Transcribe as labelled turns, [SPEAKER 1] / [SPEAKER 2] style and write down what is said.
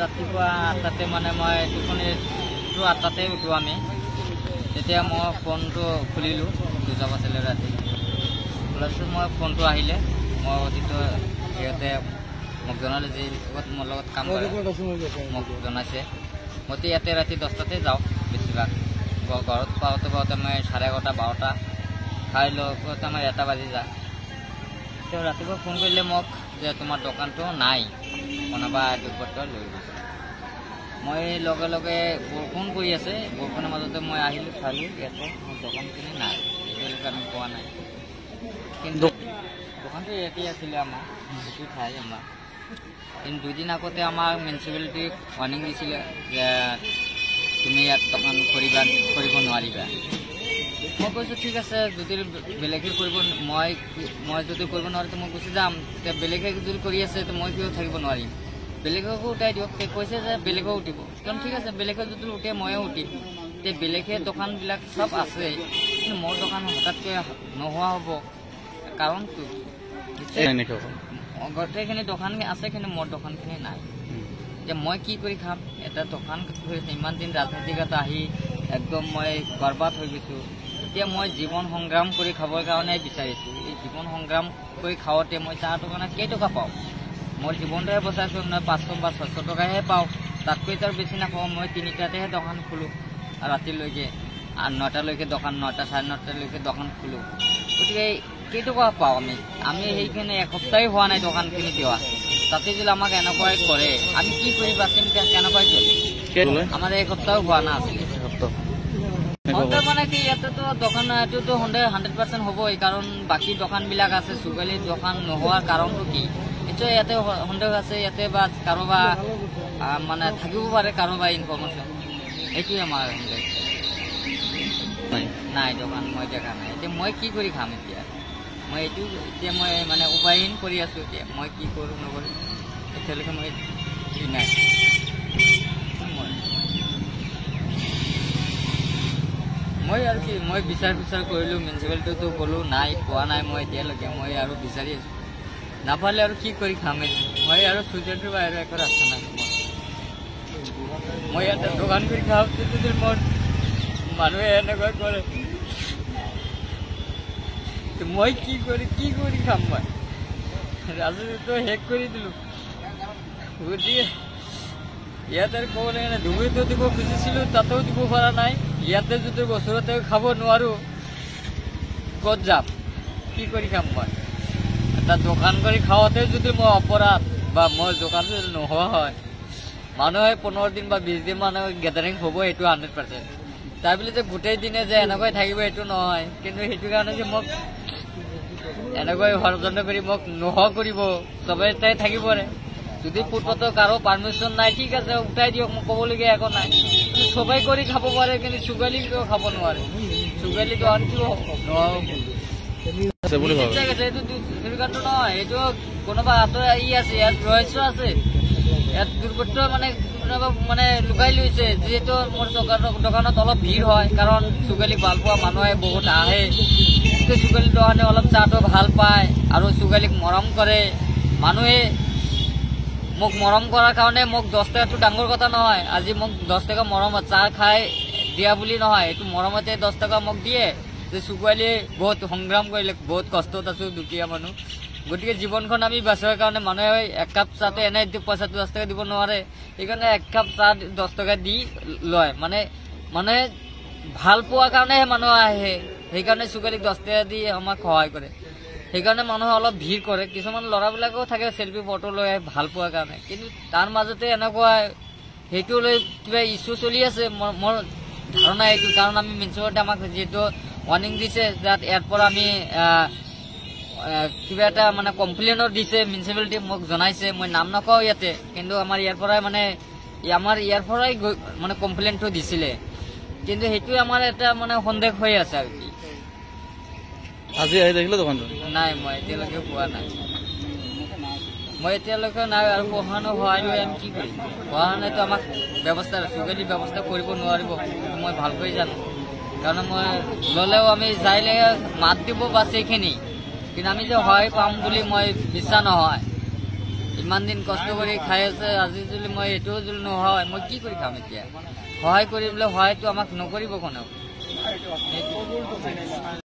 [SPEAKER 1] ৰাতিপুৱা 8টাতে মানে মই টোপনিটো 8টাতে উঠোঁ আমি। তেতিয়া মই ফোনটো খুলিলোঁ, দুটা বাজিলে ৰাতি। খোলাৰ পিছত মই ফোনটো আহিলে মই অতীত সিহঁতে মোক জনালে যে মোৰ লগত কাম কৰে, মোক জনাইছে। মইতো ইয়াতে ৰাতি 10টাতে যাওঁ বেছিভাগ। ঘৰত পাওঁতে মই 11:30 12টা খাই লগতে আমাৰ 1টা বাজি যায়। তেওঁ ৰাতিপুৱা ফোন কৰিলে মোক যে তোমাৰ দোকানটো নাই, কোনোবা দুৰ্বৃত্তই লৈ গৈছে। মই লগে লগে বৰষুণ পৰি আছে, বৰষুণৰ মাজতে মই আহিলোঁ, চালোঁ ইয়াতে মোৰ দোকানখিনি নাই, এতিয়ালৈকে আমি পোৱা নাই। কিন্তু দোকানটো ইয়াতেই আছিলে আমাৰ, সেইটো ঠাই আমাৰ। কিন্তু 2 দিন আগতে আমাৰ মিউনিচিপালিটিক ৱাৰ্ণিং দিছিলে যে তুমি ইয়াত দোকান কৰিব নোৱাৰিবা। মই কৈছোঁ ঠিক আছে, যদি বেলেগে কৰিব মই যদি কৰিব নোৱাৰোঁ মই গুচি যাম। এতিয়া বেলেগে যদি কৰি আছে তো মই কিয় থাকিব নোৱাৰিম, বেলেগকো উঠাই দিয়ক। তেওঁ কৈছে যে বেলেগেও উঠিব, কাৰণ ঠিক আছে বেলেগে যদি উঠে ময়ো উঠিম। এতিয়া বেলেগে দোকানবিলাক চব আছে, কিন্তু মোৰ দোকান হঠাৎকৈ নোহোৱা হ'ব কাৰণটো গোটেইখিনি দোকান আছে, কিন্তু মোৰ দোকানখিনি নাই। এতিয়া মই কি কৰি খাম? এটা দোকান হৈছে, ইমান দিন ৰাজনীতিকত আহি একদম মই বৰবাদ হৈ গৈছোঁ। এতিয়া মই জীৱন সংগ্ৰাম কৰি খাবৰ কাৰণে বিচাৰিছোঁ। এই জীৱন সংগ্ৰাম কৰি খাওঁতে মই 4 টকা কেইটকা পাওঁ? মোৰ জীৱনটোহে বচাইছোঁ, নহয় 500 বা 600 টকাহে পাওঁ, তাতকৈ তাৰ বেছি নাপাওঁ। মই 3টাতেহে দোকান খোলোঁ, ৰাতিলৈকে 9টালৈকে দোকান, 9টা 9:30লৈকে দোকান খোলোঁ। গতিকে কেইটকা পাওঁ আমি সেইখিনি এসপ্তাহেই হোৱা নাই দোকানখিনি দিয়া। তাতে যদি আমাক এনেকুৱাই কৰে আমি কি কৰি বাচিম? কেনেকুৱাই চলিম? আমাৰ এসপ্তাহো হোৱা নাছিলে। মানে কি ইয়াতেতো দোকান এইটোতো 100% হ'বই, কাৰণ বাকী দোকানবিলাক আছে। চুগালিৰ দোকান নোহোৱাৰ কাৰণটো কি? নিশ্চয় ইয়াতে সন্দেহ আছে, ইয়াতে বা কাৰোবাৰ মানে থাকিব পাৰে কাৰোবাৰ ইনফৰমেশ্যন। এইটোৱে আমাৰ সন্দেহ। নাই দোকান মই দেখা নাই। এতিয়া মই কি কৰি খাম? এতিয়া মই মানে উপায়হীন কৰি আছোঁ। এতিয়া মই কি কৰোঁ নকৰোঁ এতিয়ালৈকে মই নাই। মই আৰু কি মই বিচাৰ কৰিলোঁ, মিউনিচিপালিটিতো গ'লোঁ, নাই পোৱা নাই। মই এতিয়ালৈকে মই আৰু বিচাৰি আছোঁ, নাপালে আৰু কি কৰি খাম? মই আৰু চুইচাইডৰ বাহিৰে একো ৰাস্তা নাই। মই ইয়াতে দোকান কৰি খাওঁ, যদি মোৰ মানুহে এনেকুৱা কৰে মই কি কৰি খাম? মই ৰাজনীতিটো শেষ কৰি দিলোঁ। গতিকে ইয়াতে ক'ব লাগে ধুবুৰীতো দিব খুজিছিলোঁ, তাতেও দিব পৰা নাই। ইয়াতে যদি বছৰতে খাব নোৱাৰোঁ ক'ত যাম? কি কৰি খাম? মই এটা দোকান কৰি খাওঁতে যদি মই অপৰাধ বা মোৰ দোকান যদি নোহোৱা হয়, মানুহে 15 দিন বা 20 দিন মানুহ গেডাৰিং হ'ব, এইটো 100%। তাৰ বুলি যে গোটেই দিনে যে এনেকৈ থাকিব এইটো নহয়। কিন্তু সেইটো কাৰণে যে মোক এনেকৈ ষড়যন্ত্ৰ কৰি মোক নোহোৱা কৰিব, চবেই তাই থাকিব পাৰে। যদি ফুটপাথত কাৰো পাৰ্মিশ্যন নাই, ঠিক আছে উঠাই দিয়ক, মোক ক'বলগীয়া একো নাই। চবেই কৰি খাব পাৰে, কিন্তু চুগালি কিয় খাব নোৱাৰে? চুগালি দোকান কিয় এইটো নহয়, এইটো কোনোবা হাতৰ আছে, ইয়াত ৰহস্য আছে, ইয়াত দুৰ্বৃত্ত মানে লুকাই লৈছে। যিহেতু মোৰ দোকানত অলপ ভিৰ হয়, কাৰণ চুগালি ভাল পোৱা মানুহে বহুত আহে। চুগালি দোকানে অলপ চাহটো ভাল পায় আৰু চুগালিক মৰম কৰে মানুহে। মোক মৰম কৰাৰ কাৰণে মোক 10 টকাটো ডাঙৰ কথা নহয়। আজি মোক 10 টকা মৰমত চাহ খাই দিয়া বুলি নহয়, এইটো মৰমতে 10 টকা মোক দিয়ে। যে চুগালিয়ে বহুত সংগ্ৰাম কৰিলে, বহুত কষ্টত আছোঁ, দুখীয়া মানুহ। গতিকে জীৱনখন আমি বচাবৰ কাৰণে মানুহে 1 কাপ চাহটো এনে পইচাটো 10 টকা দিব নোৱাৰে। সেইকাৰণে 1 কাপ চাহ 10 টকা দি লয়। মানে ভাল পোৱাৰ কাৰণেহে মানুহ আহে। সেইকাৰণে চুগালিক 10 টকা দি আমাক সহায় কৰে। সেইকাৰণে মানুহে অলপ ভিৰ কৰে। কিছুমান ল'ৰাবিলাকেও থাকে চেল্ফি ফটো লৈ আহে ভাল পোৱাৰ কাৰণে, কিন্তু তাৰ মাজতে এনেকুৱা সেইটো লৈ কিবা ইছ্যু চলি আছে। মোৰ ধাৰণা এইটো, কাৰণ আমি মিউনিচিপালিটি আমাক যিহেতু ৱাৰ্ণিং দিছে, যাত ইয়াৰ পৰা আমি কিবা এটা মানে কমপ্লেইনো দিছে। মিউনিচিপালিটি মোক জনাইছে, মই নাম নকওঁ ইয়াতে, কিন্তু আমাৰ ইয়াৰ পৰাই মানে কমপ্লেইনটো দিছিলে। কিন্তু সেইটোৱে আমাৰ এটা মানে সন্দেহ হৈ আছে আৰু কি।
[SPEAKER 2] আজি আহি দেখিলে দোকানটো
[SPEAKER 1] নাই, মই এতিয়ালৈকে পোৱা নাই। আৰু পঢ়ানো সহায় লৈ আমি কি কৰিম? পঢ়া নাইতো আমাক ব্যৱস্থা চুগালি ব্যৱস্থা কৰিব নোৱাৰিব, মই ভালকৈ জানো। কাৰণ মই ল'লেও আমি যাইলে মাত দিব বাছ এইখিনি, কিন্তু আমি যে সহায় পাম বুলি মই বিশ্বাস নহয়। ইমান দিন কষ্ট কৰি খাই আছে, আজি যদি মই এইটোও যদি নোহোৱা হয় মই কি কৰি খাম এতিয়া? সহায় কৰিবলৈ সহায়টো আমাক নকৰিব কোনেও।